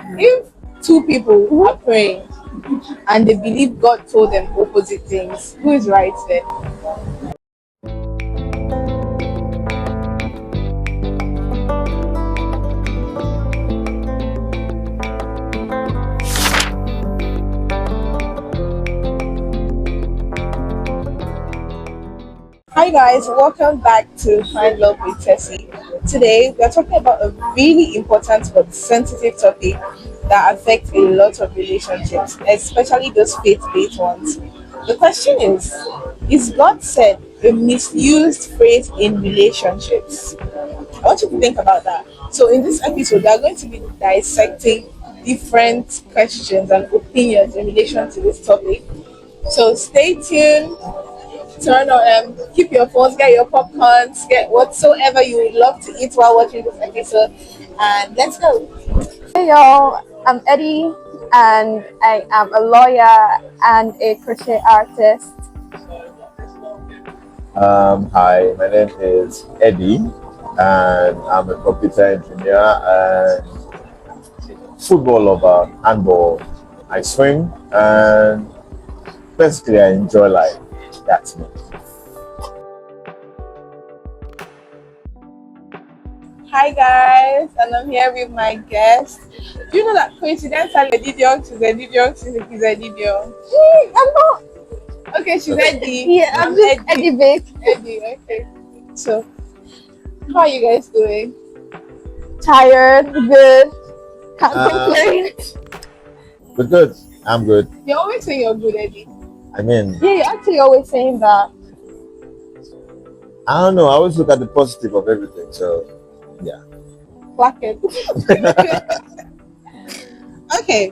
If two people are praying and they believe God told them opposite things, who is right there? Hi guys, welcome back to Find Love with Tessy. Today we are talking about a really important but sensitive topic that affects a lot of relationships, especially those faith-based ones. The question is God said a misused phrase in relationships? I want you to think about that. So in this episode, we are going to be dissecting different questions and opinions in relation to this topic. So stay tuned, turn on keep your phones, get your popcorns, get whatsoever you would love to eat while watching this episode, and let's go. Hey y'all, I'm Eddie and I am a lawyer and a crochet artist. Hi, my name is Eddie, and I'm a computer engineer and football lover, handball. I swim, and basically, I enjoy life. That's me. Hi guys, and I'm here with my guest. Do you know that coincidentally Eddie Young, she's Eddie Young, she's Eddie Young? I'm not. Okay, she's Eddie. Yeah, I'm just Eddie Vic. Eddie, okay. So, how are you guys doing? Tired, good, can't Uh, complain. But good. I'm good. You're always saying you're good, Eddie. I mean, Yeah, you're actually always saying that. I don't know. I always look at the positive of everything. So, yeah. Black it. Okay,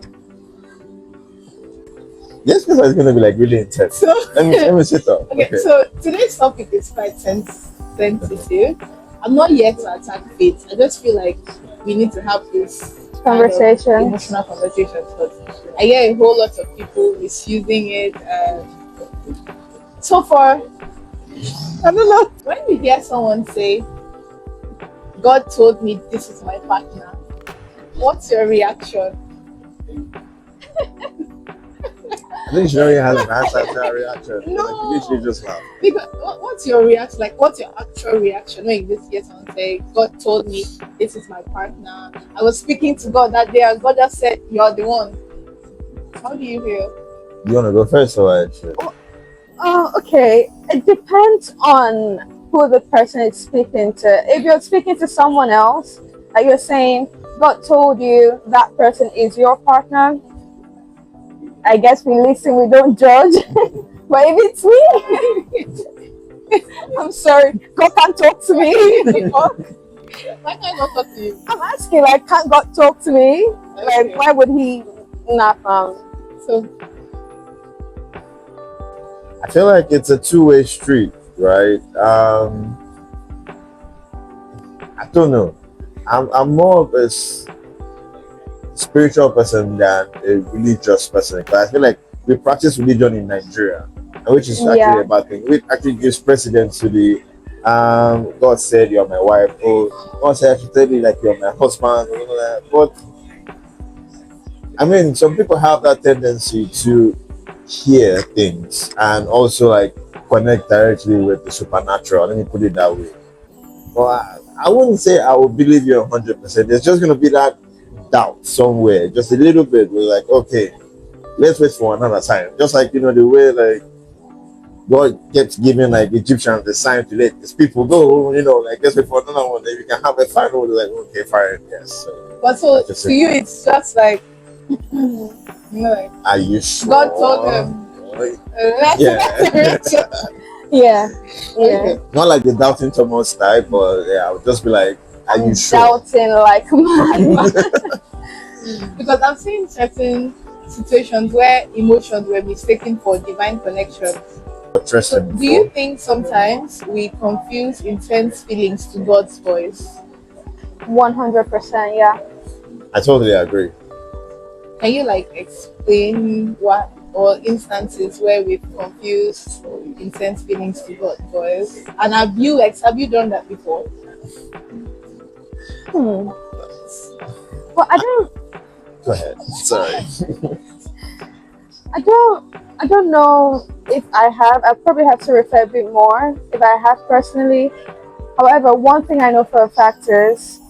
This episode is gonna be like really intense. so Let me sit up. okay, so today's topic is quite sensitive. I'm not here to attack faith. I just feel like we need to have this kind of Conversation. emotional conversations, because I hear a whole lot of people misusing it. So far, I don't know. When you hear someone say, "God told me this is my partner," what's your reaction? I think she already has an answer to her reaction. No. Like, literally just laugh. Because what's your reaction? Like, what's your actual reaction when you just hear someone say, "God told me this is my partner. I was speaking to God that day, and God just said you're the one." How do you feel? You wanna go first, or I should? Oh, okay. It depends on who the person is speaking to. If you're speaking to someone else, like you're saying, God told you that person is your partner, I guess we listen, we don't judge. But if it's me, I'm sorry, God can't talk to me. Why can't I not talk to you? I'm asking, like, can't God talk to me? Okay. Like, why would he not? So I feel like it's a two-way street, right? I don't know. I'm more of a spiritual person than a religious person, because I feel like we practice religion in Nigeria, which is actually Yeah. a bad thing. Which actually gives precedence to the God said you're my wife, or God said I should tell you like you're my husband, or all that. But I mean, some people have that tendency to hear things and also like connect directly with the supernatural. Let me put it that way. Well, I wouldn't say I would believe you 100%. There's just gonna be that doubt somewhere, just a little bit. We're like, okay, let's wait for another sign. Just like the way like God kept giving like Egyptians the sign to let these people go. Like let's wait for another one. Then we can have a final. Like, okay, fine, yes. So, but so that's just to it. you, it's just like, like Are you sure? God told them. Yeah. Yeah. Okay. Not like the doubting Thomas type, but yeah, I would just be like, are you sure? Doubting, like, man. Because I've seen certain situations where emotions were mistaken for divine connection. So, do you think sometimes we confuse intense feelings to God's voice? 100%, yeah. I totally agree. Can you like explain what or instances where we've confused intense feelings to God's voice? And have you done that before? Well, I don't. Go ahead. Sorry. I don't know if I have. I probably have to refer a bit more if I have personally. However, one thing I know for a fact is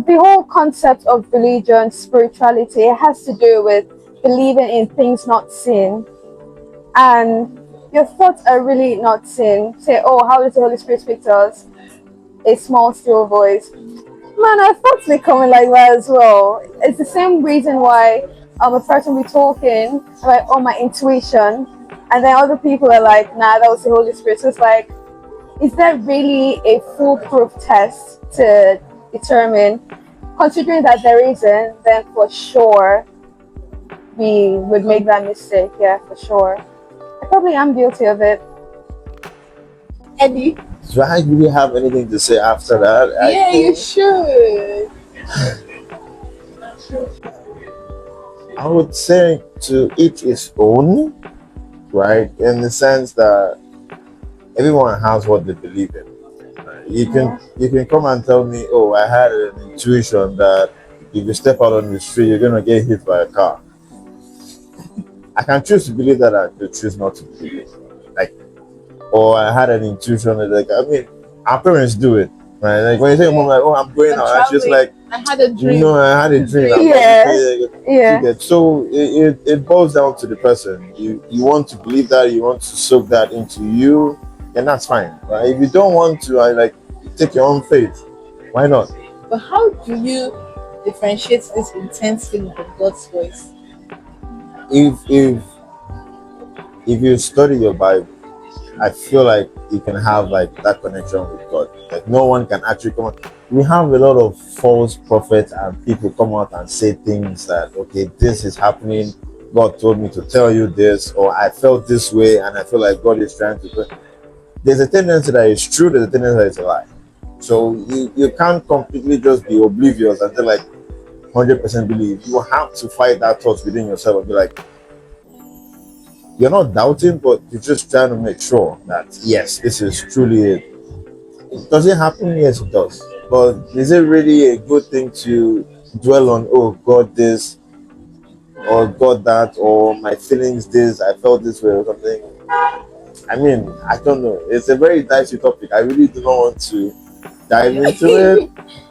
the whole concept of religion, spirituality, it has to do with believing in things not seen. And your thoughts are really not seen. Say, oh, how does the Holy Spirit speak to us? A small, still voice. Man, our thoughts be coming like that as well. It's the same reason why a person be talking about, oh, my intuition, and then other people are like, nah, that was the Holy Spirit. So it's like, is there really a foolproof test to determine? Considering that there isn't, then for sure we would make that mistake. Yeah, for sure. I probably am guilty of it. Eddie? Do I really have anything to say after that? Yeah, you should. I would say to each his own, right? In the sense that everyone has what they believe in. Right? You can come and tell me, oh, I had an intuition that if you step out on the street, you're gonna get hit by a car. I can choose to believe that, I could choose not to believe it. Like, or I had an intuition that, like, I mean, our parents do it, right? Like when you say, "Mom, like, oh, I'm going I'm out," she's traveling. like, I had a dream. I had a dream. I'm Yeah, going to yeah. get. So it boils down to the person. You want to believe that, you want to soak that into you, and that's fine. Right? If you don't want to, I like take your own faith. Why not? But how do you differentiate this intense feeling of God's voice? If you study your Bible, I feel like you can have like that connection with God. Like no one can actually come out. We have a lot of false prophets and people come out and say things that, okay, this is happening. God told me to tell you this, or I felt this way, and I feel like God is trying to. There's a tendency that is true. There's a tendency that is a lie. So you can't completely just be oblivious until like 100% believe. You have to fight that thought within yourself and be like, you're not doubting, but you're just trying to make sure that yes, this is truly it. Does it happen? Yes, it does. But is it really a good thing to dwell on? Oh, God, this or God that, or my feelings this, I felt this way or something. I mean, I don't know. It's a very dicey topic. I really do not want to dive into it.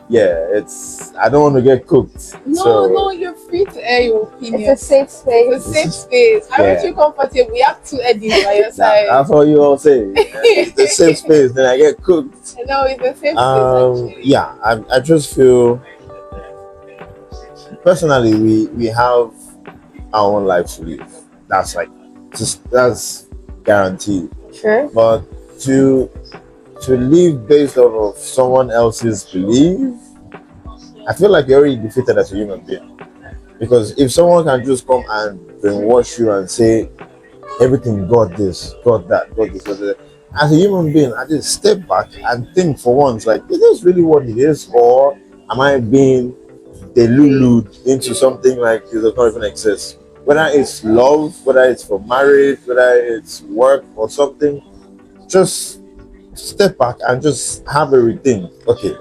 Yeah, it's. I don't want to get cooked. No, you're free to air your opinion. It's a safe space. It's a safe space. Aren't you comfortable? We have two Eddies by your side. That's all you all say. It's a safe space. Then I get cooked. No, it's a safe space. Actually. Yeah, I just feel personally we have our own life to live. That's like that's guaranteed. Sure. But to live based off of someone else's belief, I feel like you're already defeated as a human being. Because if someone can just come and brainwash you and say everything God this, God that, God this, God that, as a human being, I just step back and think for once, like, is this really what it is, or am I being deluded into something like it does not even exist? Whether it's love, whether it's for marriage, whether it's work or something, just step back and just have a rethink. Okay,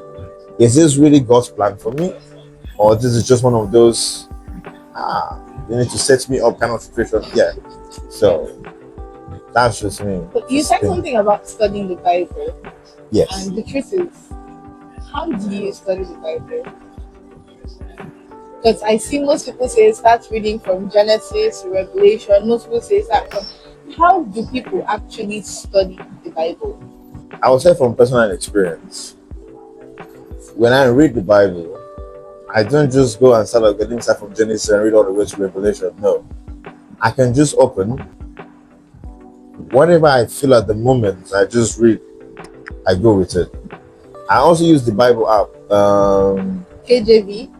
is this really God's plan for me, or this is just one of those you need to set me up kind of situation? Yeah. So that's just me. But you said something about studying the Bible. Yes. And the truth is, how do you study the Bible? Because I see most people say start reading from Genesis to Revelation. Most people say start from. How do people actually study the Bible? I would say from personal experience. When I read the Bible, I don't just go and start getting stuff from Genesis and read all the way to Revelation. No. I can just open whatever I feel at the moment, I just read, I go with it. I also use the Bible app, KJV,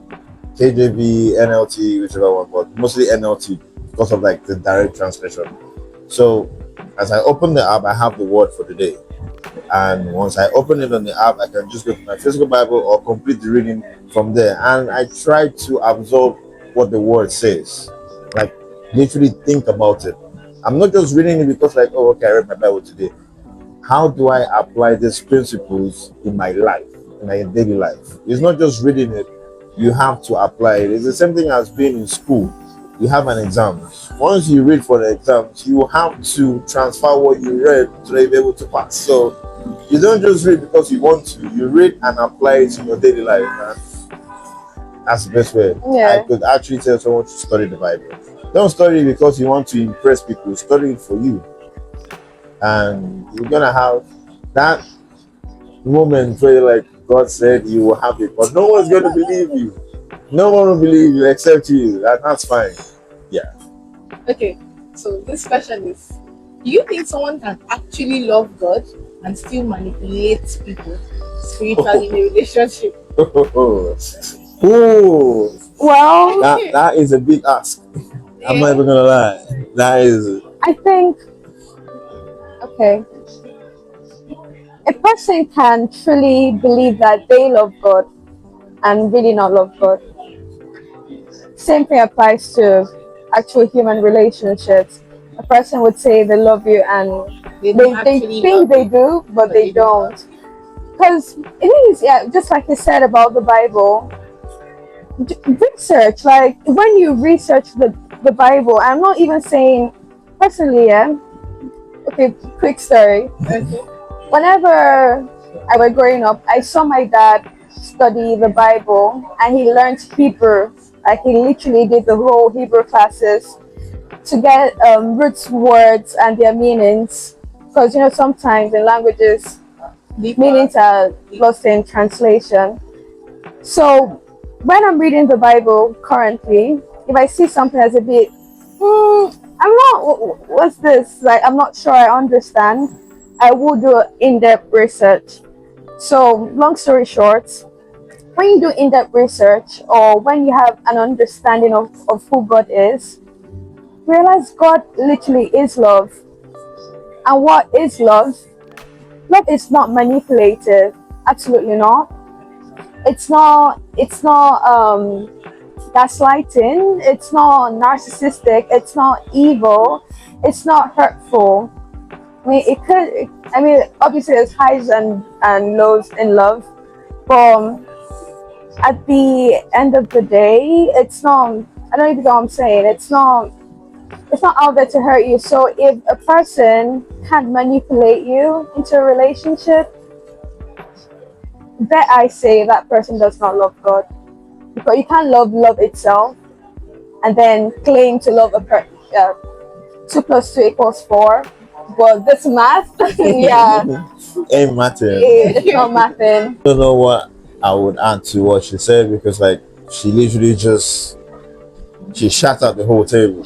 NLT, whichever one, but mostly NLT because of like the direct translation. So as I open the app, I have the word for the day. And once I open it on the app, I can just go to my physical Bible or complete the reading from there. And I try to absorb what the word says, like literally think about it. I'm not just reading it because like, oh, okay, I read my Bible today. How do I apply these principles in my life, in my daily life? It's not just reading it, you have to apply it. It's the same thing as being in school. You have an exam. Once you read for the exams, you have to transfer what you read to be able to pass. So you don't just read because you want to. You read and apply it in your daily life. And that's the best way. I Yeah. could actually tell someone to study the Bible. Don't study it because you want to impress people. Study it for you, and you're gonna have that moment where you're like, God said you will have it, but no one's gonna believe you. No one will believe you except you. That's fine. Yeah. Okay, so this question is: do you think someone can actually love God and still manipulate people spiritually in a relationship? Ooh, Well, that is a big ask. I'm not Yeah. even gonna lie. That is I think, okay, a person can truly believe that they love God and really not love God. Same thing applies to actual human relationships. A person would say they love you and They don't they actually think love they you, do, but but they they don't love don't. Because it is, yeah, just like you said about the Bible, research, like when you research the Bible, I'm not even saying personally, yeah. Okay, quick story. you. Okay. Whenever I was growing up, I saw my dad study the Bible and he learned Hebrew. Like he literally did the whole Hebrew classes to get roots words and their meanings. Because you know sometimes in languages Deeper. meanings are lost in translation. So when I'm reading the Bible currently, if I see something that's a bit, I'm not, what's this? Like, I'm not sure I understand, I will do in depth research. So, long story short, when you do in depth research or when you have an understanding of who God is, realize God literally is love. And what is love? Love is not manipulative. Absolutely not. It's not gaslighting, it's not narcissistic, it's not evil, it's not hurtful. I mean, I mean, obviously there's highs and lows in love, but at the end of the day, it's not, I don't even know what I'm saying, it's not out there to hurt you. So if a person can't manipulate you into a relationship, bet I say that person does not love God. Because you can't love itself and then claim to love 2 plus 2 equals 4. But this math, yeah, ain't matter. it's not mathing. I don't know what I would add to what she said because like she literally just she shut out the whole table.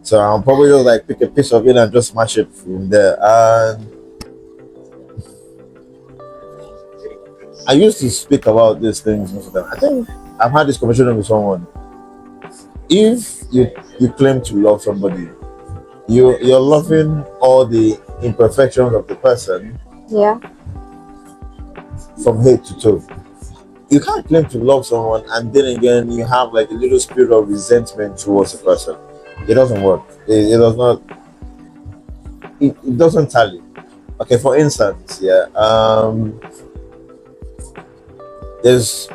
So I'll probably just like pick a piece of it and just smash it from there. And I used to speak about these things most of the time. I think I've had this conversation with someone. If you claim to love somebody, you're loving all the imperfections of the person Yeah, from head to toe. You can't claim to love someone and then again you have like a little spirit of resentment towards the person. It doesn't work. It does not. It doesn't tally. Okay, for instance, yeah. There's.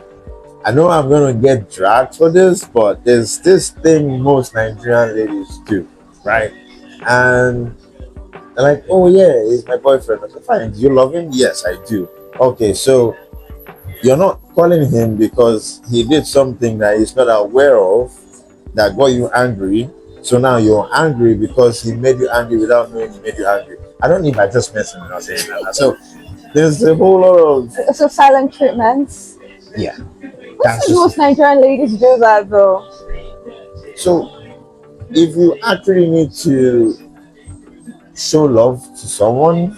I know I'm gonna get dragged for this, but there's this thing most Nigerian ladies do, right? And they're like, "Oh yeah, he's my boyfriend." I said, "Fine. Do you love him?" "Yes, I do." "Okay, so you're not calling him because he did something that he's not aware of that got you angry. So now you're angry because he made you angry without knowing he made you angry." I don't know if I just mentioned it or saying that. So there's a whole lot of so silent treatments. yeah. Most That's of just most Nigerian ladies do that though. so if you actually need to show love to someone,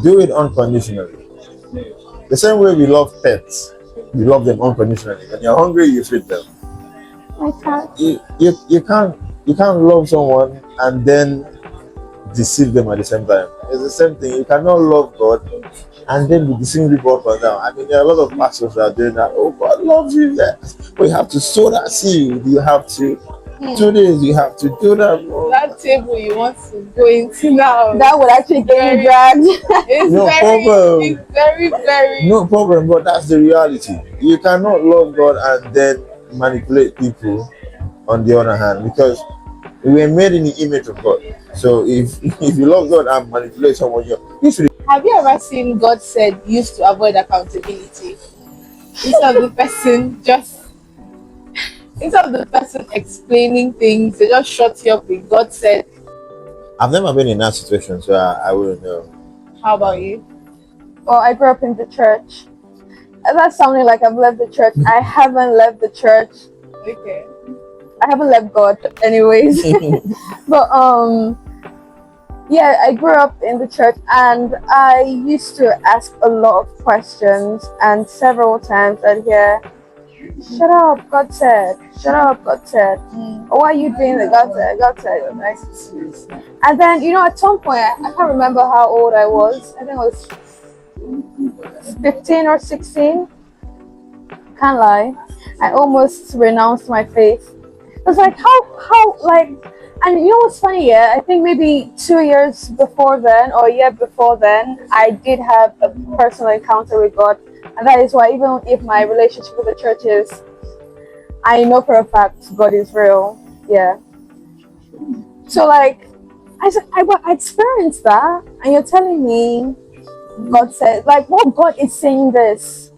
do it unconditionally. The same way we love pets, we love them unconditionally. When you're hungry, you feed them. I can't. You can't love someone and then deceive them at the same time. It's the same thing. You cannot love God and then be deceiving people up and down. I mean, there are a lot of pastors that are doing that. Oh, God loves you, yes. But you have to sow that seed. You have to. 2 days you have to do that, bro. That table you want to go into now. That would actually get me Very- dragged. It's No problem. it's very, very. No problem, but that's the reality. You cannot love God and then manipulate people on the other hand, because we were made in the image of God. So if if you love God and manipulate someone, you should. Have you ever seen God said used to avoid accountability? Instead of the person just instead of the person explaining things, they just shut you up with God said. I've never been in that situation, so I wouldn't know. How about you? Well, I grew up in the church. That's sounding like I've left the church. I haven't left the church. Okay. I haven't left God, anyways. But yeah, I grew up in the church, and I used to ask a lot of questions, and several times I'd hear, "Shut up, God said. Shut up, God said. Why are you doing that? God said. God said." Like, and then at some point, I can't remember how old I was. I think I was 15 or 16. Can't lie. I almost renounced my faith. I was like, how, like, and what's funny? Yeah, I think maybe 2 years before then, or a year before then, I did have a personal encounter with God, and that is why even if my relationship with the church is, I know for a fact God is real. Yeah. So like, I experienced that, and you're telling me God said, like, what God is saying this?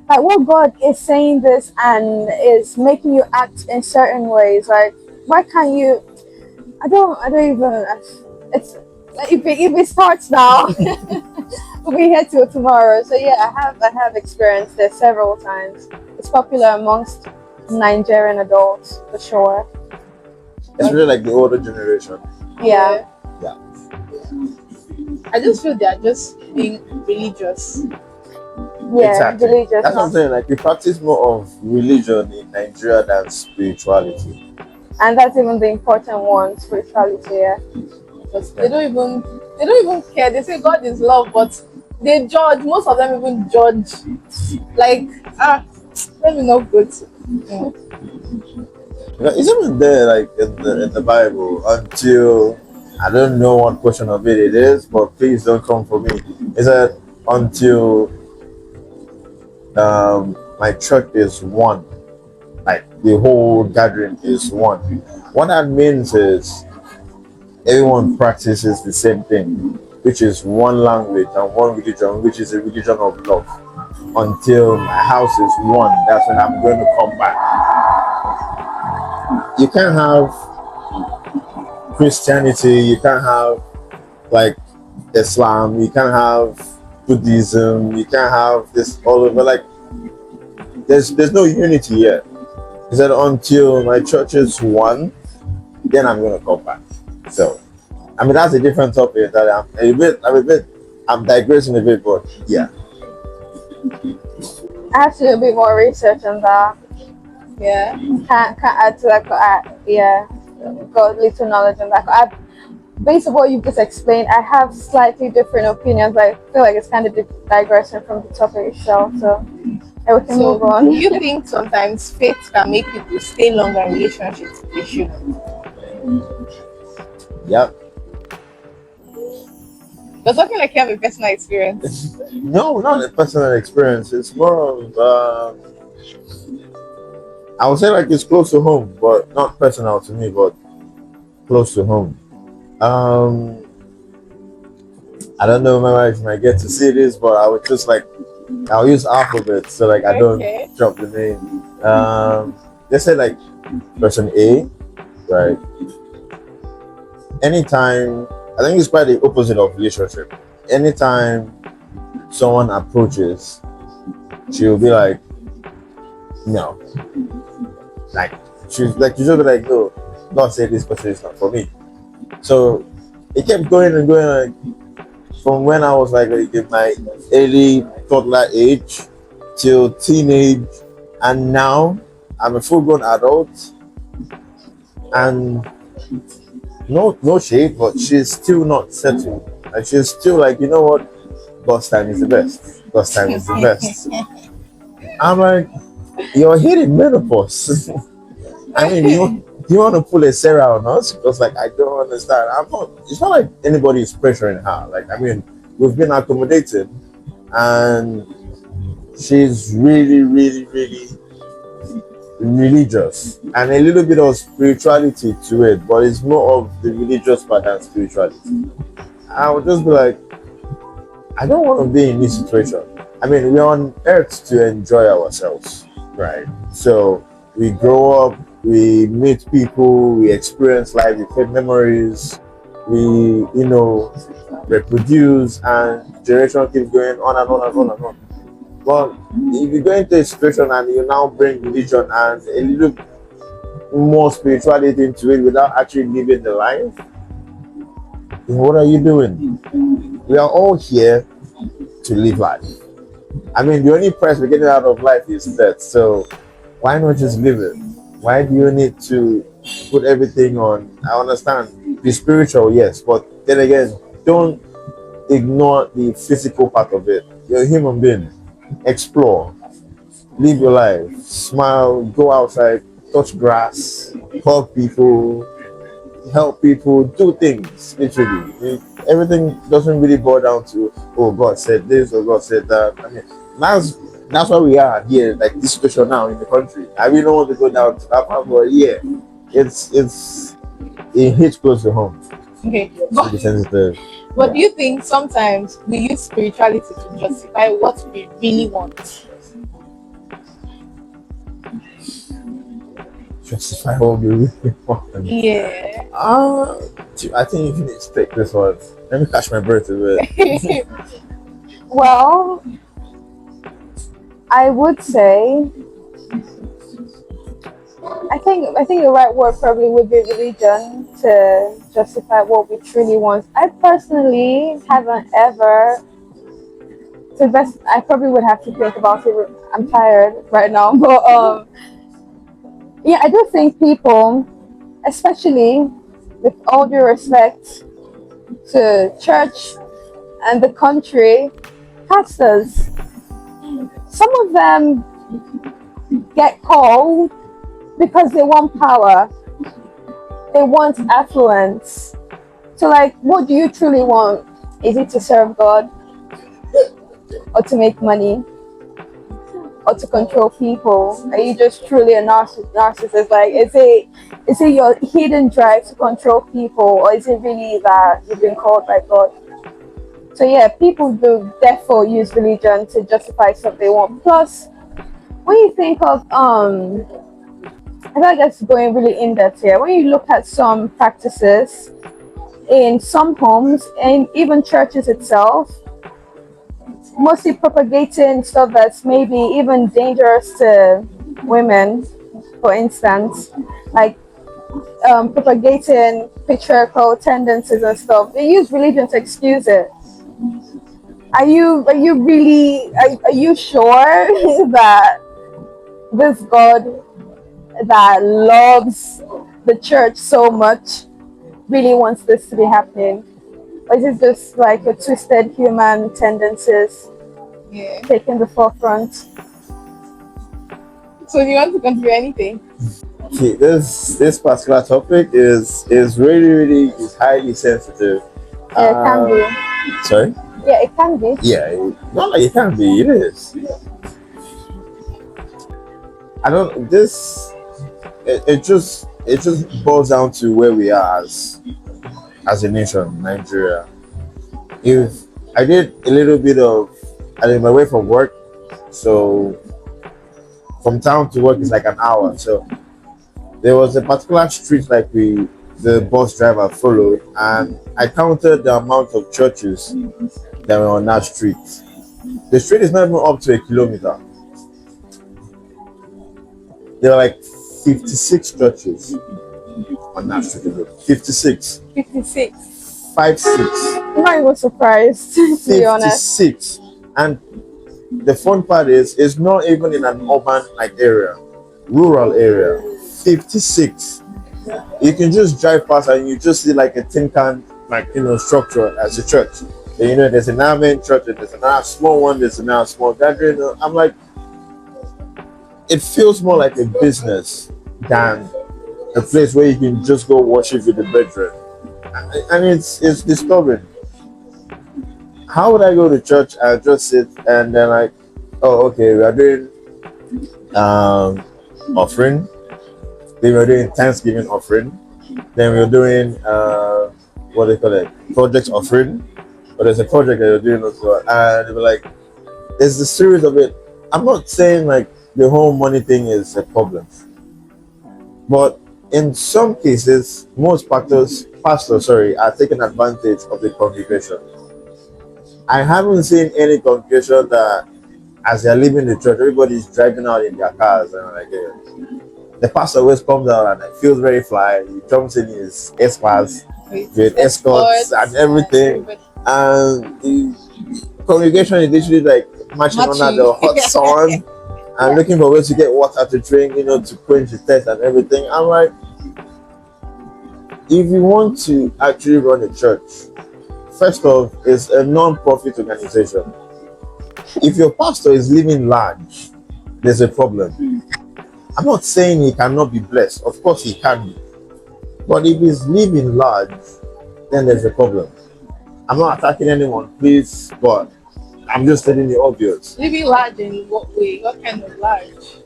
Like, what God is saying this and is making you act in certain ways. Like, why can't you? I don't even. It's if it starts now, we'll be here till tomorrow. So yeah, I have experienced this several times. It's popular amongst Nigerian adults for sure. It's really like the older generation. Yeah. Yeah. I just feel they are just being religious. Yeah, Exactly. religious. That's what I'm saying. Like we practice more of religion in Nigeria than spirituality. And that's even the important one, spirituality. Yeah. Because they don't even care. They say God is love, but they judge. Most of them even judge. Like, let me not go to. It's even there, like in the Bible, until I don't know what portion of it is, but please don't come for me. Is that until my church is one, like the whole gathering is one. What that means is everyone practices the same thing, which is one language and one religion, which is a religion of love. Until my house is one, that's when I'm going to come back. You can't have Christianity, you can't have like Islam, you can't have Buddhism, you can't have this all over. Like there's no unity yet. He said until my church is one, then I'm gonna come back. So I mean that's a different topic that I'm digressing a bit, but yeah. I have to do a bit more research on that. Yeah. Can't add to that. Yeah, got little knowledge on that. Based on what you've just explained, I have slightly different opinions. But I feel like it's kind of digressing from the topic itself. So yeah, we can So move on. you think sometimes faith can make people stay longer in relationships they shouldn't? Yep. You're talking like you have a personal experience. No, not a personal experience. It's more of I would say like it's close to home, but not personal to me, but close to home. I don't know if I get to see this, but I would just like I'll use alphabet so like I don't Okay. drop the name. Let's say like person A, right? Anytime I think it's quite the opposite of relationship. Anytime someone approaches, she'll be like, no. Like she's just be like, no, God said this person is not for me. So it kept going and going like from when I was like in my early toddler age till teenage, and now I'm a full-grown adult, and no shade, but she's still not settled. And she's still like, you know what? God's time is the best. God's time is the best. I'm like, you're hitting menopause. I mean, Do you want to pull a Sarah on us? Because like I don't understand. I'm not. It's not like anybody is pressuring her. Like I mean, we've been accommodated, and she's really, really, really religious, and a little bit of spirituality to it. But it's more of the religious part than spirituality. I would just be like, I don't want to be in this situation. I mean, we're on earth to enjoy ourselves, right? So we grow up, we meet people, we experience life, we create memories, we, reproduce, and generation keeps going on and on and on and on. But if you go into a situation and you now bring religion and a little more spirituality into it without actually living the life, then what are you doing? We are all here to live life. I mean, the only price we're getting out of life is death. So why not just live it? Why do you need to put everything on? I understand be spiritual, yes, but then again, don't ignore the physical part of it. You're a human being. Explore, live your life, smile, go outside, touch grass, hug people, help people, do things. Literally, everything doesn't really boil down to oh God said this or God said that. I mean, that's why we are here, like this situation now in the country. I really don't want to go down to that part, but yeah, it hits close to home. Okay, To be sensitive. but do you think sometimes we use spirituality to justify what we really want? Justify what we really want. Yeah. I think you need to take this one. Let me catch my breath a bit. Well, I would say I think the right word probably would be religion to justify what we truly want. I personally haven't ever to best I probably would have to think about it. I'm tired right now. But yeah, I do think people, especially with all due respect to church and the country, pastors, some of them get called because they want power, they want affluence. So, like, what do you truly want? Is it to serve God, or to make money, or to control people? Are you just truly a narcissist? Like, is it your hidden drive to control people, or is it really that you've been called by God? So yeah, people do therefore use religion to justify stuff they want. Plus, when you think of I feel like that's going really in depth here. When you look at some practices in some homes and even churches itself, mostly propagating stuff that's maybe even dangerous to women, for instance, like propagating patriarchal tendencies and stuff. They use religion to excuse it. Are you sure that this God that loves the church so much really wants this to be happening? Or is it just like a twisted human tendencies Yeah. taking the forefront? So do you want to contribute anything? Okay, this particular topic is really really is highly sensitive. Yeah, it can be. Sorry. Yeah, it can be. Yeah, not like it can be. It is. I don't. It just boils down to where we are as a nation, Nigeria. If I did a little bit of, I did my way from work, so from town to work is like an hour. So there was a particular street like the bus driver followed, and I counted the amount of churches that were on that street. The street is not even up to a kilometer. There were like 56 churches on that street. 56. 56. 56. I'm not even surprised, to be honest. 56. And the fun part is, it's not even in an urban like area, rural area. 56. You can just drive past and you just see like a tin can, like structure as a church. And, there's an main church, and there's another small one, there's another small gathering. I'm like, it feels more like a business than a place where you can just go worship with the brethren, and it's disturbing. How would I go to church and just sit and then like, oh, okay, we are doing um offering, then we're doing Thanksgiving offering, then we're doing what they call it, project offering, but there's a project that you're doing also, and they were like, there's the series of it. I'm not saying like the whole money thing is a problem, but in some cases, most pastors, sorry, are taking advantage of the congregation. I haven't seen any congregation that, as they're leaving the church, everybody's driving out in their cars and like the pastor always comes out and it feels very fly. He jumps in his S-Class with escorts and everything, and the congregation is literally like marching under the hot sun and looking for ways to get water to drink, to quench the thirst and everything. I'm like, if you want to actually run a church, first off, it's a non-profit organization. If your pastor is living large, there's a problem. I'm not saying he cannot be blessed. Of course he can be. But if he's living large, then there's a problem. I'm not attacking anyone, please, but I'm just stating the obvious. Living large in what way? What kind of large?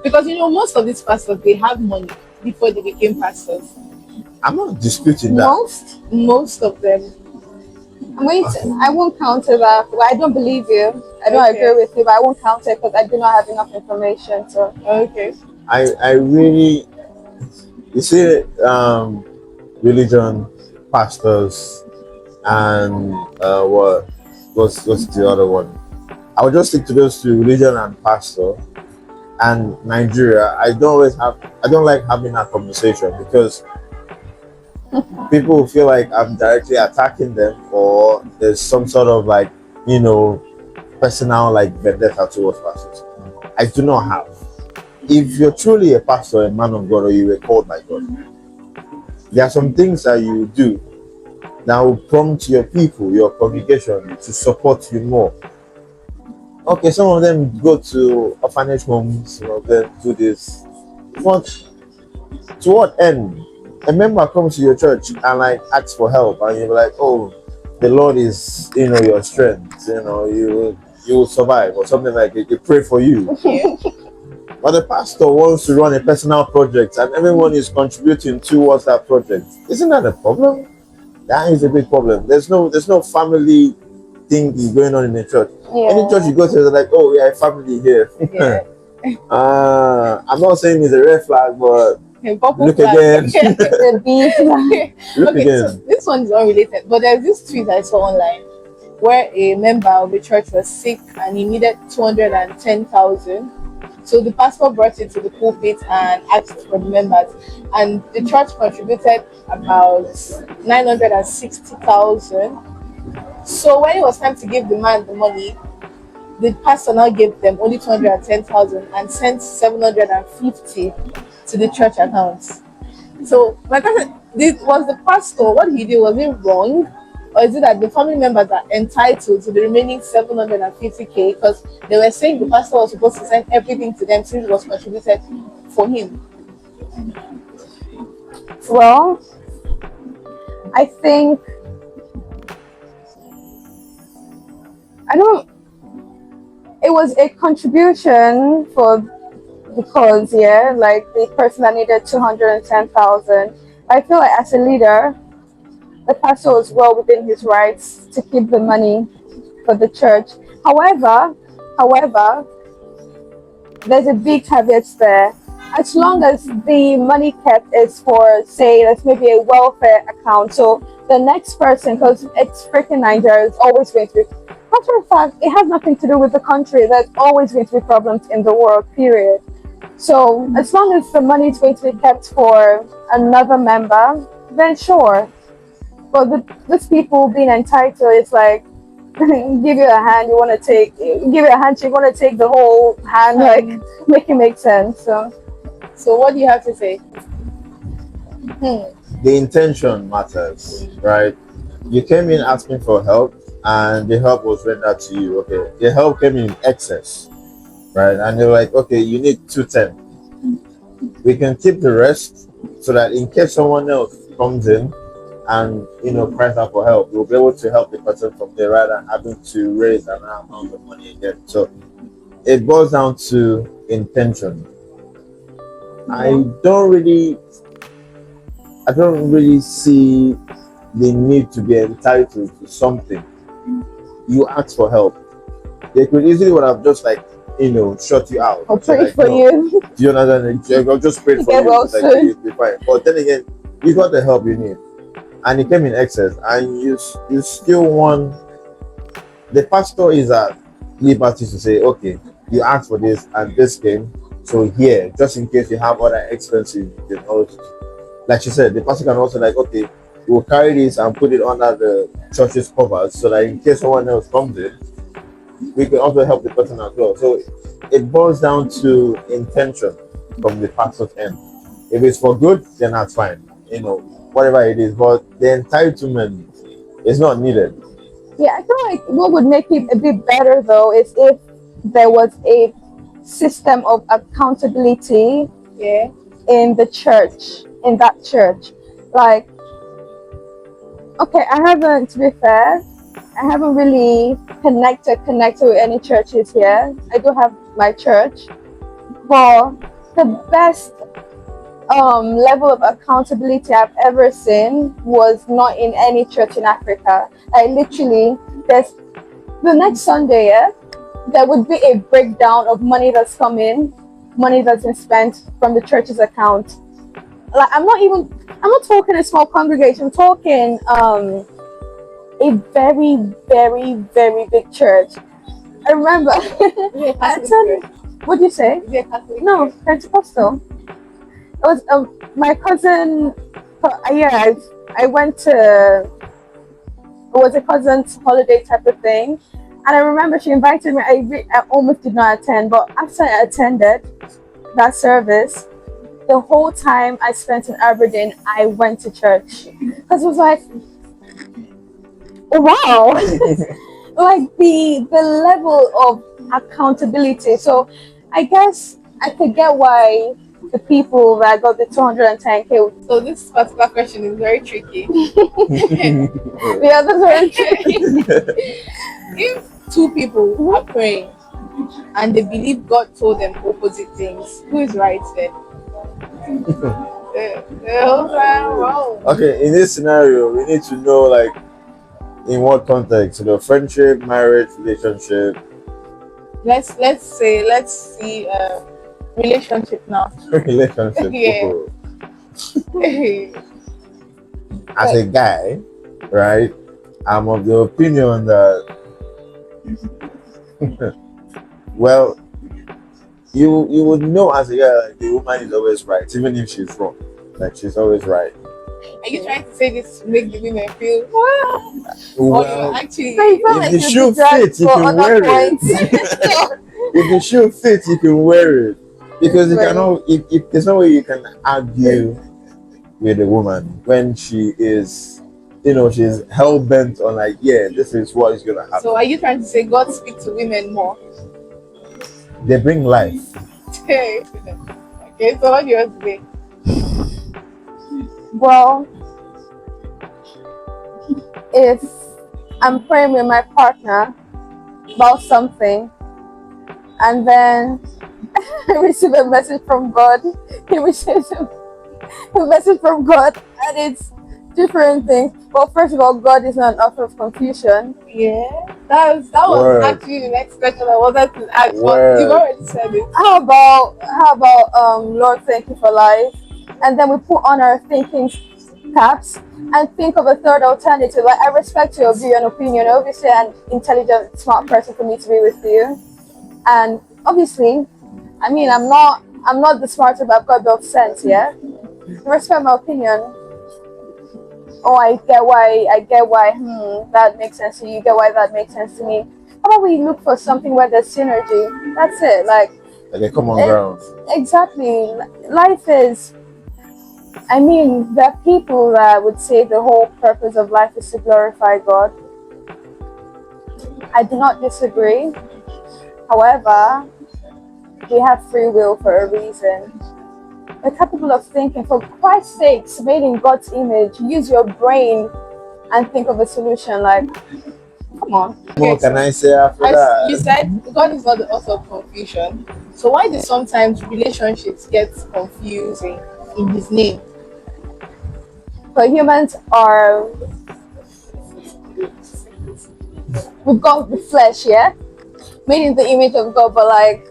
Because most of these pastors, they have money before they became pastors. I'm not disputing that. Most of them. I won't counter that. Well, I don't believe you. I don't agree with you, but I won't counter it because I do not have enough information. So okay. I really, you see, religion, pastors, and what's the other one? I would just stick to those two: religion and pastor. And Nigeria, I don't like having that conversation because people feel like I'm directly attacking them, or there's some sort of like, personal like vendetta towards pastors. I do not have. If you're truly a pastor, a man of God, or you were called by God, there are some things that you do that will prompt your people, your congregation, to support you more. Okay, some of them go to orphanage homes, some of them do this. But to what end? A member comes to your church and like asks for help, and you're like, oh, the Lord is your strength, you will survive, or something like it. They pray for you. Yeah. But the pastor wants to run a personal project and everyone is contributing towards that project. Isn't that a problem? That is a big problem. There's no family thing going on in the church. yeah. Any church you go to, they're like, oh, we are a family here. Yeah. I'm not saying it's a red flag, but look flag. again. The beef. Look Okay, again. so this one is unrelated, but there's this tweet I saw online where a member of the church was sick and he needed 210,000. So the pastor brought it to the pulpit and asked for the members, and the church contributed about 960,000. So when it was time to give the man the money, the pastor now gave them only 210,000 and sent 750 to the church accounts. So my question, was the pastor, what he did, was it wrong? Or is it that the family members are entitled to the remaining 750k? Because they were saying the pastor was supposed to send everything to them since it was contributed for him. Well, I think it was a contribution because like the person that needed 210,000. I feel like as a leader, the pastor was well within his rights to keep the money for the church. However, there's a big caveat there. As long as the money kept is for, say, that's maybe a welfare account. So the next person, because it's freaking Nigeria, is always going to be. Matter of fact, it has nothing to do with the country. There's always going to be problems in the world, period. So as long as the money is going to be kept for another member, then sure. But these people being entitled, it's like, give you a hand, you want to take, give you a handshake, you want to take the whole hand, like, make it make sense. So what do you have to say? The intention matters, right? You came in asking for help, and the help was rendered to you. Okay, the help came in excess, right? And they're like, okay, you need 210. We can keep the rest so that in case someone else comes in and cries out for help, we'll be able to help the person from there rather than having to raise an amount of money again. So it boils down to intention. Yeah. I don't really see the need to be entitled to something. You ask for help. They could easily would have just like shut you out I'll and say pray like for no. you. Do you understand? I'll just pray for Get you. well Like soon. you'll be fine. But then again, you got the help you need, and it came in excess, and you still want the pastor is at liberty to say, okay, you asked for this and this came, so here, just in case you have other expenses, you can also, like you said, the pastor can also like, okay, we'll carry this and put it under the church's covers, so that in case someone else comes in, we can also help the person as well. So it boils down to intention from the pastor's end. If it's for good, then that's fine. Whatever it is. But the entitlement is not needed. Yeah, I feel like what would make it a bit better though is if there was a system of accountability Yeah. in the church, in that church. Like, okay, to be fair, I haven't really connected with any churches here. I do have my church, but the best level of accountability I've ever seen was not in any church in Africa. I literally, there's the next Sunday, yeah, there would be a breakdown of money that's come in, money that's been spent from the church's account. Like I'm not talking a small congregation, I'm talking a very, very, very big church. I remember Is it a I Catholic attended, church? what do you say? Is it a Catholic No, church? Pentecostal. It was my cousin. Yeah, I went to. It was a cousin's holiday type of thing, and I remember she invited me. I almost did not attend, but after I attended that service, the whole time I spent in Aberdeen, I went to church because it was like, oh, wow, like the level of accountability. So I guess I could get why the people that got the 210K. So this particular question is very tricky. Yeah, that's very tricky. If two people are praying and they believe God told them opposite things, who is right then? The whole time wrong. Okay, in this scenario, we need to know like in what context, friendship, marriage, relationship, Let's see relationship now. relationship. Yeah. As a guy, right? I'm of the opinion that well, you would know as a guy like the woman is always right, even if she's wrong. Like she's always right. Are you trying to say this to make the women feel or you're Well, actually So you feel if like the you'll shoe be dragged fits, you for can other wear it. points. If the shoe fits, you can wear it. Because you Right. cannot. If there's no way you can argue with a woman when she is, she's hell bent on like, yeah, this is what is gonna happen. so are you trying to say God speaks to women more? They bring life. Okay, so what do you want to say? Well, if I'm praying with my partner about something and then I receive a message from God, he receives a message from God and it's different things. Well, first of all, God is not an author of confusion. Yeah, that was Word. actually the next question I wanted to ask, but Word. you've already said it. How about Lord, thank you for life, and then we put on our thinking caps and think of a third alternative. Like, I respect your view and opinion. Obviously, an intelligent, smart person for me to be with you, and obviously, I mean, I'm not the smartest, but I've got a bit of sense. Yeah, you respect my opinion. Oh, I get why. That makes sense to you. You get why that makes sense to me. How about we look for something where there's synergy? That's it. Like, Like a common it, ground. exactly. Life is. I mean, there are people that would say the whole purpose of life is to glorify God. I do not disagree. However, we have free will for a reason. We're capable of thinking. For Christ's sakes, made in God's image, use your brain and think of a solution. Like, come on. What can I say after As you that? said, God is not the author of confusion. So why do sometimes relationships get confusing in His name? But humans are, we've got the flesh, yeah? Made in the image of God, but like,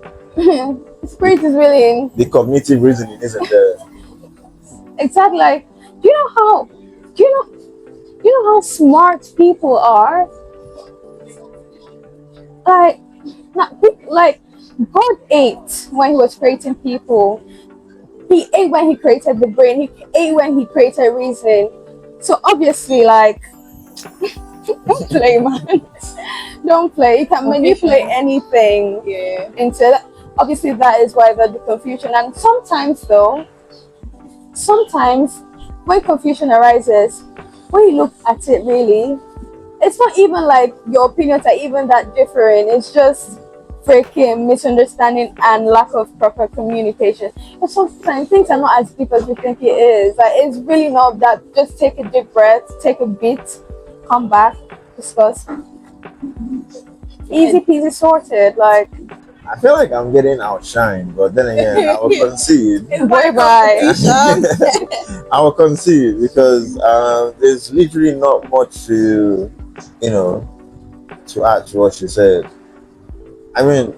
spirit is really in. The cognitive reasoning isn't there. Exactly. Like, do you know how, do you know, do you know how smart people are? Like, like, God ate when He was creating people. He ate when He created the brain. He ate when He created reasoning. So obviously, like, don't play, man. Don't play. You can manipulate anything Yeah. into that. Obviously, that is why there's the confusion. And sometimes, though, sometimes when confusion arises, when you look at it, really, it's not even like your opinions are even that different. It's just freaking misunderstanding and lack of proper communication. And sometimes things are not as deep as we think it is. Like, it's really not that. Just take a deep breath, take a beat, come back, discuss. Easy peasy sorted. Like, I feel like I'm getting outshined, but then again, I will concede. bye bye. I will concede because there's literally not much to, you know, to add to what you said. I mean,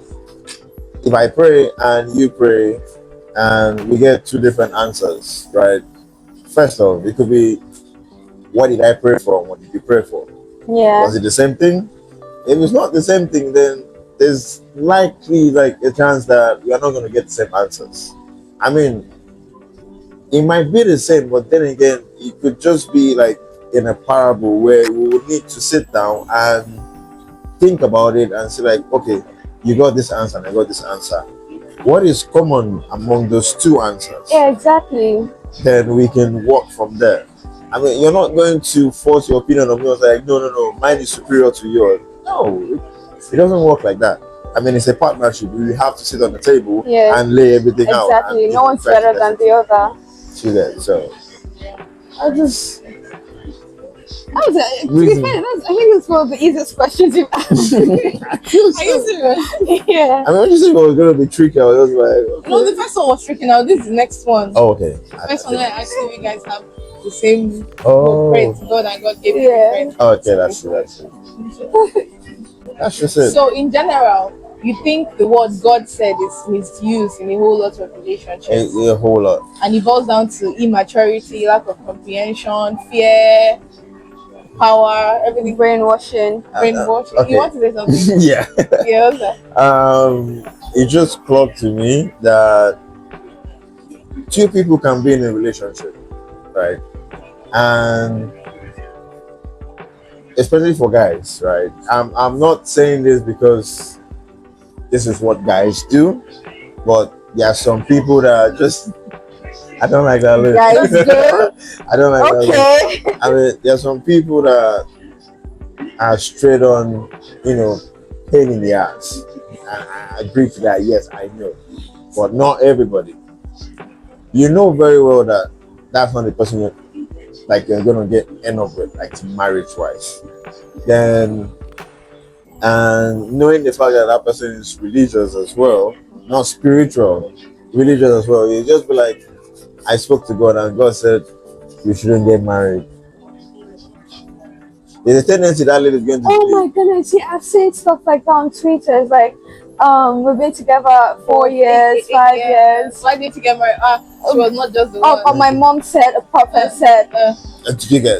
if I pray and you pray and we get two different answers, right? First off, it could be, what did I pray for? What did you pray for? Yeah. Was it the same thing? If it's not the same thing, then there's likely like a chance that we are not going to get the same answers. I mean, it might be the same, but then again, it could just be like in a parable where we would need to sit down and think about it and say like, okay, you got this answer and I got this answer. What is common among those two answers? Yeah, exactly. Then we can work from there. I mean, you're not going to force your opinion on me. I was like, no, mine is superior to yours. No, it doesn't work like that. I mean, it's a partnership. We have to sit on the table and lay everything out. Exactly. No one's better than the other. See that? So, I just. To be fair, I think it's one of the easiest questions you've asked. Are you serious? Yeah. I mean, when you said it was going to be tricky, I was just like, okay. No, the first one was tricky. Now this is the next one. Oh, okay. The first one, I asked you guys have the same Oh. God and God gave you different. Okay, that's it. That's just it. So in general, you think the word God said is misused in a whole lot of relationships, A whole lot. and it boils down to immaturity, lack of comprehension, fear, power, everything. Brainwashing. Brainwashing. Okay. You want to say something? Yeah. Yeah. What's that? It just clocked to me that two people can be in a relationship, right? And especially for guys, right? I'm not saying this because this is what guys do, but there are some people that are just, I don't like that look. Guys do? I don't like that look. Okay. I mean, there are some people that are straight on, pain in the ass. I agree to that. Yes, I know, but not everybody. You know very well that that's not the person you're gonna end up with, like marriage-wise. Then, and knowing the fact that that person is religious as well, not spiritual, religious as well, you just be like, I spoke to God and God said you shouldn't get married. There's a tendency that lady is going to. Oh my goodness! Yeah, I've seen stuff like that on Twitter. It's like, we've been together 4 years, 5 years. Why did you get married? She was not just the one. Oh, my mom said, a prophet said.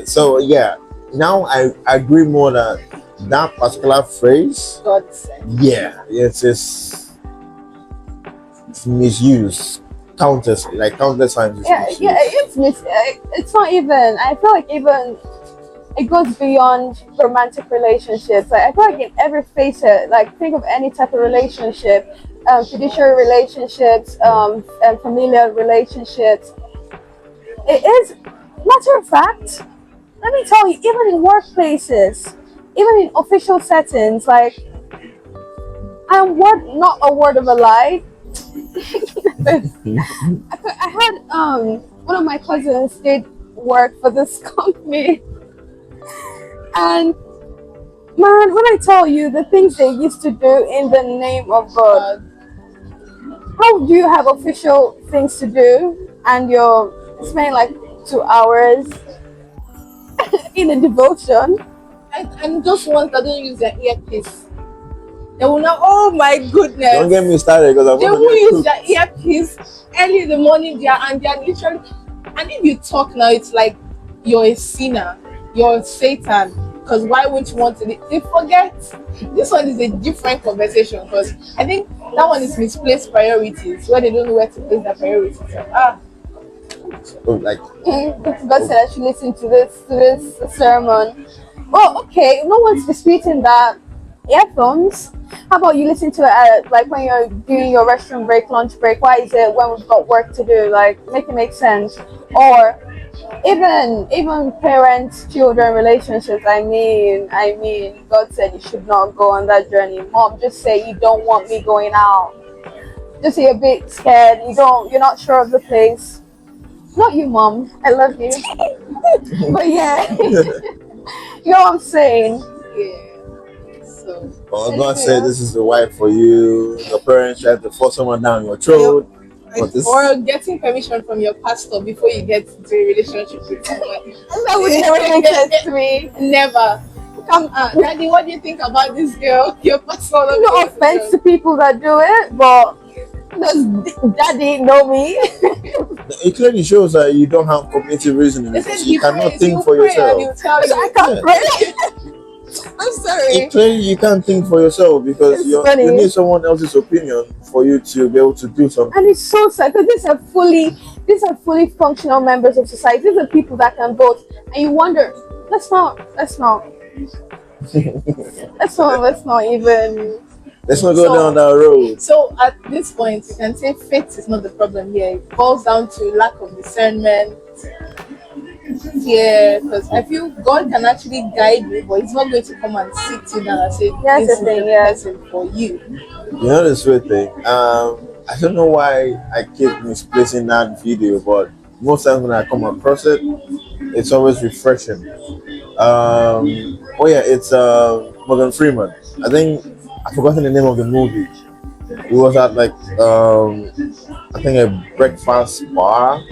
So yeah, now I agree more that particular phrase. God said. Yeah, it's misused countless times. It's not even. I feel like even it goes beyond romantic relationships. Like, I feel like in every facet, like think of any type of relationship, fiduciary relationships, familial relationships. It is, matter of fact, let me tell you, even in workplaces, even in official settings, like, not a word of a lie, I had one of my cousins did work for this company, and man, when I tell you the things they used to do in the name of God, how do you have official things to do and you're spending like 2 hours in a devotion? And those ones that don't use their earpiece, they will not. Oh my goodness! Don't get me started because I'm They going will to use their earpiece early in the morning there, and they're literally. And if you talk now, it's like you're a sinner, you're Satan. Because why would you want to? They forget. This one is a different conversation because I think that one is misplaced priorities where they don't know where to place their priorities. like God said I should listen to this sermon. Well, okay, no one's disputing that. Earphones. How about you listen to it like when you're doing your restroom break, lunch break? Why is it when we've got work to do? Like, make it make sense. Or even parents children relationships. I mean, God said you should not go on that journey. Mom, just say you don't want me going out. Just say you're a bit scared. You're not sure of the place. Not you, Mom, I love you. But yeah, you know what I'm saying. Yeah. So. oh, God said this is the wife for you. Your parents tried to force someone down your throat. But this Or getting permission from your pastor before you get into a relationship with someone. That would never make sense to me. Never. Come on, Daddy, what do you think about this girl? Your pastor. No offense to people that do it, but does Daddy know me? it clearly shows that you don't have cognitive reasoning They because said you cannot prays, think you for pray and yourself. he'll tell you. I can't pray. I'm sorry. It clearly you can't think for yourself because It's you funny. need someone else's opinion for you to be able to do something. And it's so sad because these are fully functional members of society. These are people that can vote, and you wonder, let's not even. Let's not go So- down that road. So at this point, you can say faith is not the problem here. It boils down to lack of discernment. Yeah, because I feel God can actually guide you, but He's not going to come and sit you down and say, That's "This the is thing, the yeah. person for you." You know the sweet thing. I don't know why I keep misplacing that video, but most times when I come across it, it's always refreshing. Oh yeah, it's Morgan Freeman. I think I've forgotten the name of the movie. It was at like I think a breakfast bar,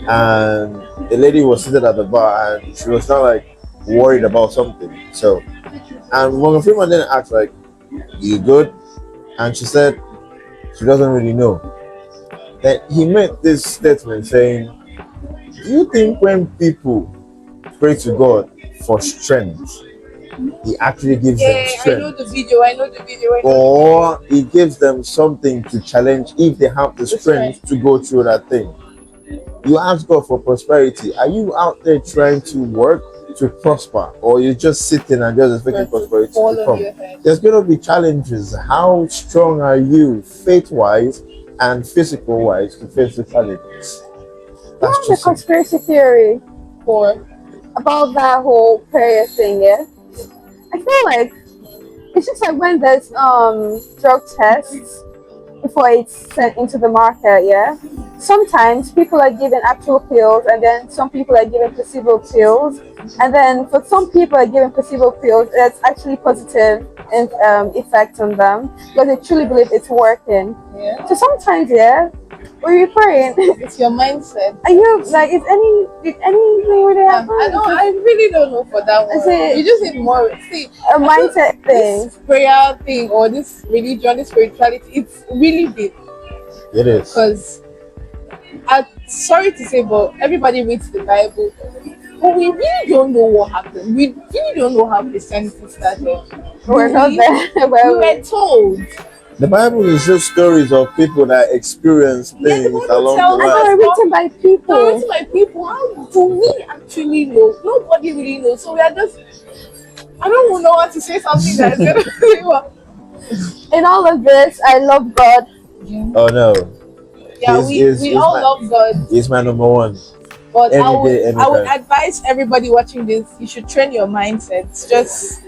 and the lady was seated at the bar, and she was kind of like worried about something. So, and Morgan Freeman then asked like, "You good?" And she said she doesn't really know. Then he made this statement saying, "Do you think when people pray to God for strength, He actually gives them Yeah, I know strength, the video. I know the video. or He gives them something to challenge if they have the strength to go through that thing?" You ask God for prosperity. Are you out there trying to work to prosper, or you're just sitting and just expecting prosperity Fall to on come? your head. There's going to be challenges. How strong are you, faith-wise and physical-wise, to face the challenges? That's The just it. conspiracy theory For about that whole prayer thing, yeah. I feel like it's just like when there's drug tests before it's sent into the market, yeah. Sometimes people are given actual pills, and then some people are given placebo pills, and then for some people are given placebo pills that's actually positive effect on them because they truly believe it's working. yeah, So sometimes, yeah, when you're praying, it's your mindset. are you like, did anything really happen? I really don't know for that Is one. it- You just need more. See, A mindset thing. this prayer thing or this religion, this spirituality, it's really big. It is. Because I'm sorry to say, but everybody reads the Bible, but we really don't know what happened. We really don't know how Christianity started. We're not there. We were told. The Bible is just stories of people that experience Yeah, the things Bible along tells the And us- line. they're written by people. Parents, my people, how do we actually know? Nobody really knows. So we are just. I don't know what to say something that's gonna. In all of this, I love God. Oh no, Yeah, He's- we he's all my- love God. he's my number one. But Any I would, day, I would anytime. advise everybody watching this, you should train your mindsets. Just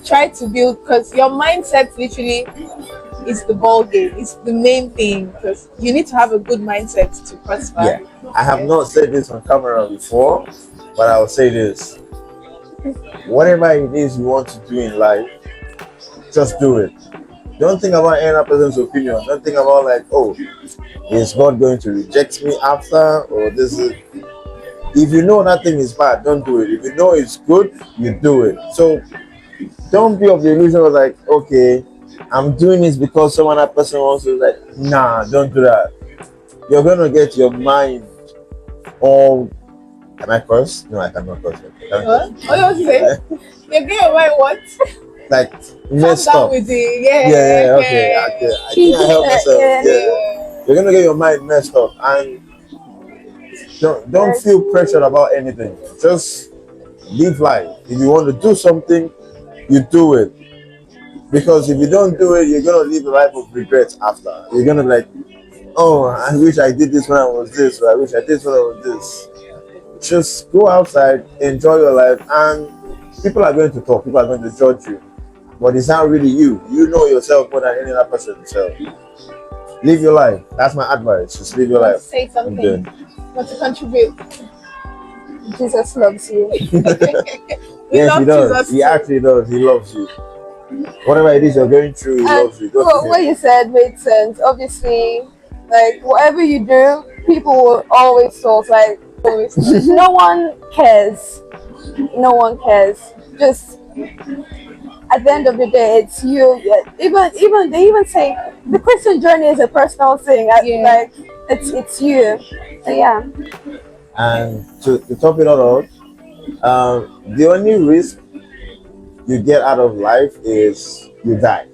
try to build, because your mindset literally is the ball game. It's the main thing because you need to have a good mindset to Yeah, prosper. I have Yeah. not said this on camera before, but I'll say this: whatever it is you want to do in life, just do it. Don't think about any other person's opinion. Don't think about like, oh, is God going to reject me after, or this is. If you know that thing is bad, don't do it. If you know it's good, you do it. So don't be of the illusion of like, okay, I'm doing this because some other person wants to. Like, nah, don't do that. You're gonna get your mind all. Can I curse? No, I cannot curse. Can I What? curse? What you want to say? You're getting away what? Like Calm messed down up. with it. Yeah, Yeah, yeah, okay, okay. okay. I think I helped myself. Yeah, Yeah. you're gonna get your mind messed up, and don't feel pressured about anything. Just live life. If you want to do something, you do it. Because if you don't do it, you're gonna live a life of regret after. You're gonna be like, oh, I wish I did this when I was this, or I wish I did this when I was this. Just go outside, enjoy your life, and people are going to talk, people are going to judge you. But it's not really you. You know yourself more than any other person. So live your life. That's my advice. Just live your Want to life. say I'm something? good. Want to contribute? Jesus loves you. We Yes, he love does. Jesus He too. actually does. He loves you. Whatever it is you're going through, he And loves you. Go to what him. you said made sense. Obviously, like whatever you do, people will always talk. Like Always. no one cares. No one cares. Just at the end of the day, it's you. Yeah, even they even say the Christian journey is a personal thing. Yeah. Like it's you. So yeah, And to top it all out, the only risk you get out of life is you die.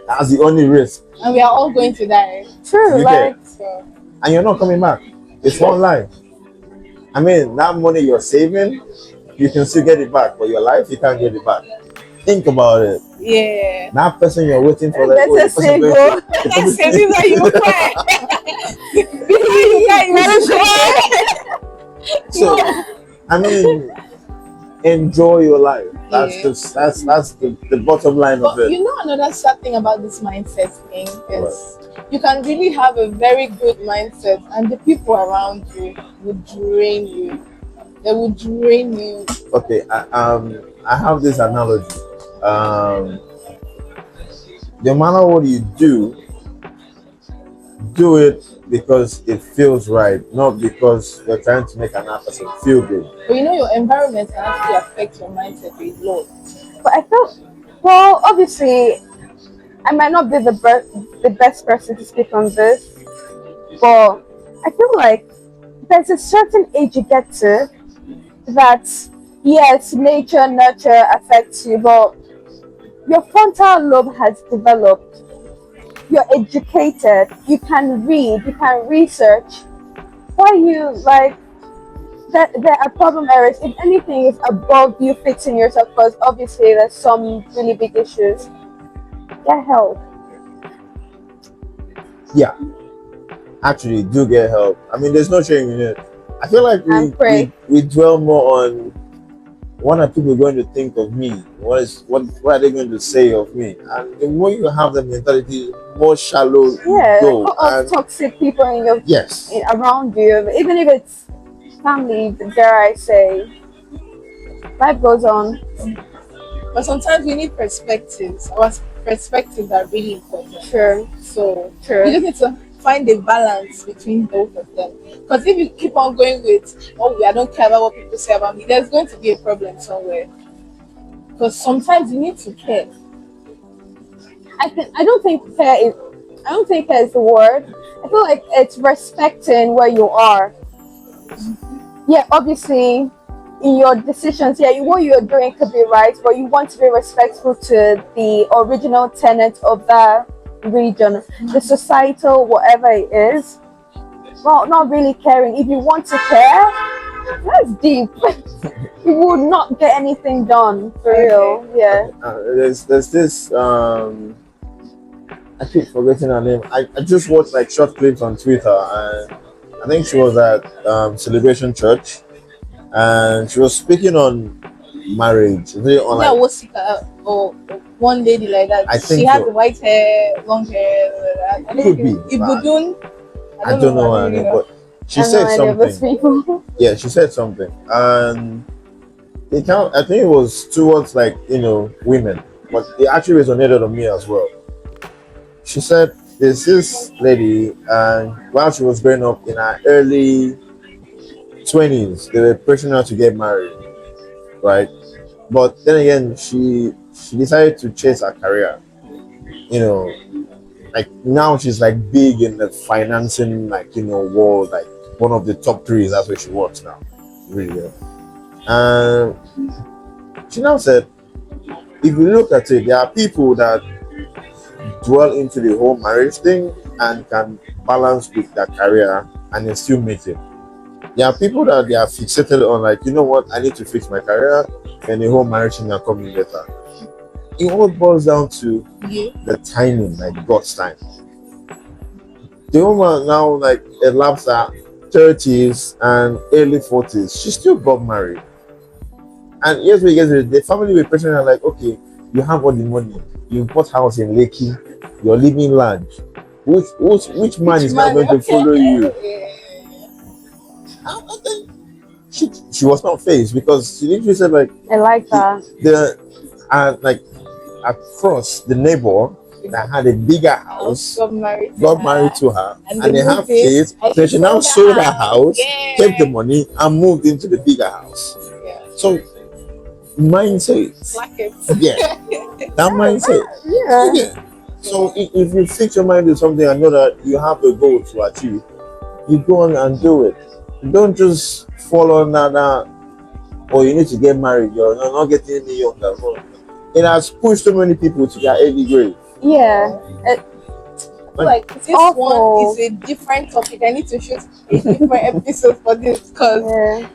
That's the only risk And we are all going to die. true. you get. Like So And you're not coming back. It's one life. I mean, that money you're saving, you can still get it back, but your life, you can't get it back. Think about it. yeah. That person you're waiting for, like, oh, better the person say going go. to, the That's person, it. This is how you cry. This is how you cry. Let You it say. so, I mean, enjoy your life. That's Yeah. just that's the bottom line of But it. you know another sad thing about this mindset thing What? is you can really have a very good mindset and the people around you would drain you. They would drain you. Okay, I have this analogy. Um, no matter what you do it because it feels right, not because you're trying to make another person feel good. But you know your environment can actually affect your mindset a lot. But I felt well. Obviously, I might not be the best person to speak on this, but I feel like there's a certain age you get to that yes, nature, nurture affects you, but your frontal lobe has developed. You're educated. You can read. You can research. Why you like that? There are problem areas. If anything is above you fixing yourself, because obviously there's some really big issues. Get help. Yeah, actually, do get help. I mean, there's no shame in it. I feel like And pray. we dwell more on what are people going to think of me? What are they going to say of me? And the more you have the mentality, more shallow you Yeah, like go. cut off And toxic people yes, around you, even if it's family. Dare I say, life goes on. But sometimes we need perspectives. Our perspectives are really important. Sure, So you true. just need to find a balance between both of them. Because if you keep on going with, oh, I don't care about what people say about me, there's going to be a problem somewhere. Because sometimes you need to care. I don't think care is. I don't think care is the word. I feel like it's respecting where you are. Yeah, obviously, in your decisions, yeah, what you're doing could be right, but you want to be respectful to the original tenet of that region, the societal, whatever it is. Well, not really caring. If you want to care, that's deep. You would not get anything done for real. Yeah. there's this I keep forgetting her name. I just watched like short clips on Twitter, and I think she was at Celebration Church, and she was speaking on marriage. Really on Yeah, like what's or one lady like that. I She think had the so. white hair, long hair. I don't Could be. know. Ibudun. I I don't don't know. I know don't her really name, know. but I she have no said idea of those something. people. Yeah, she said something, and it count. I think it was towards like women, but it actually resonated on me as well. She said there's this lady, and while she was growing up in her early 20s, they were pushing her to get married, right? But then again, she decided to chase her career. You know, like now she's like big in the financing world, like one of the top threes. That's where she works now, really well. And she now said, if you look at it, there are people that dwell into the whole marriage thing and can balance with their career and then still make it. There are people that they are fixated on, like, you know what, I need to fix my career and the whole marriage thing are coming later. It all boils down to You. the timing, like God's time. The woman now, like, elapsed her 30s and early 40s, she still got married. And here's where you get the family were pressuring her, like, okay, you have all the money, you bought house in Lekki, you're living large. Which man is now Man, going to follow you? okay. I think she was not phased because she literally said, like, I like that. the like across the neighbor that had a bigger house got married to her, and and they have moved in, kids. and So she she now sold sold the her house, kept the Yeah. money, and moved into the bigger house. Yeah. So mindset, Like it. yeah, that mindset. Yeah. Yeah. So if you fix your mind to something and know that you have a goal to achieve, you go on and do it. Don't just follow that. Or you need to get married. You're not getting any younger. No. It has pushed so many people to their early grave. Yeah. Like this awful. one is a different topic. I need to shoot a different episode for this because Yeah.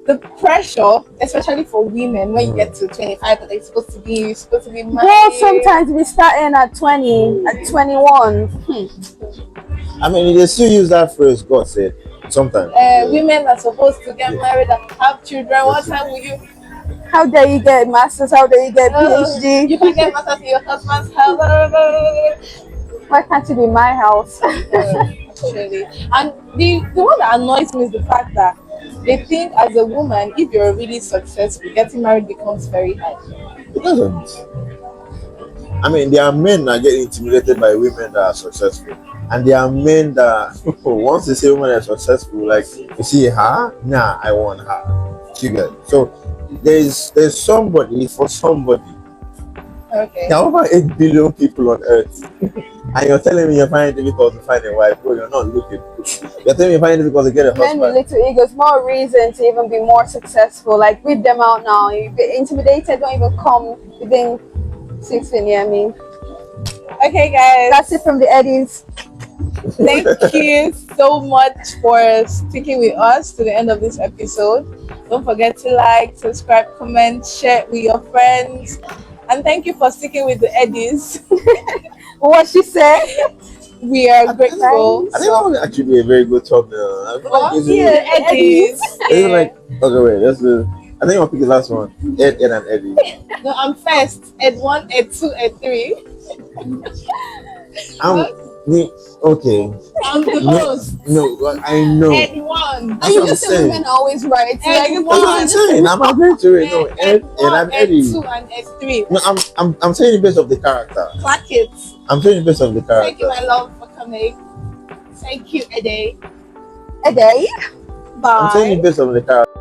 the pressure, especially for women, when you get to 25, that you're supposed to be married. Well, sometimes we start in at 20, at 21. I mean, they still use that phrase, God said, sometimes. Women are supposed to get married and have children. What time will you? How dare you get masters? How dare you get PhD? You can get masters in your husband's house. Why can't you be my house? Actually, and the one that annoys me is the fact that they think as a woman, if you're really successful, getting married becomes very hard. It doesn't. I mean, there are men that get intimidated by women that are successful. And there are men that, once they say women are successful, like, you see her? Nah, I want her. You get it? So, there's somebody for somebody. Okay. There are over 8 billion people on earth. And you're telling me you're finding it difficult to find a wife, bro, you're not looking. You're telling me you're finding it difficult to get a Men with husband. little egos, more reason to even be more successful. Like, weed them out now. You be intimidated, don't even come within 6 feet near me. Okay, guys. That's it from the Eddies. Thank you so much for sticking with us to the end of this episode. Don't forget to like, subscribe, comment, share with your friends. And thank you for sticking with the Eddies. What she said? We are grateful. I think that would actually be a very good thumbnail. I feel like it's Yeah, Eddies. even like, okay, wait, let's do. I think I'll pick the last one. Ed, and Eddie. No, I'm first. Ed 1, Ed 2, Ed 3. Okay. I'm the No, host. no, I know. Ed 1. That's what I'm saying. Women always right. Ed That's what I'm saying. I'm agreeing to it. No, Ed, and I'm Ed Eddie. 2, and Ed 3. No, I'm saying it based off the character. Clack it. I'm saying it based off the Thank you, character. my love, for coming. Thank you, Ede. A day. I'm saying it Bye. based off the character.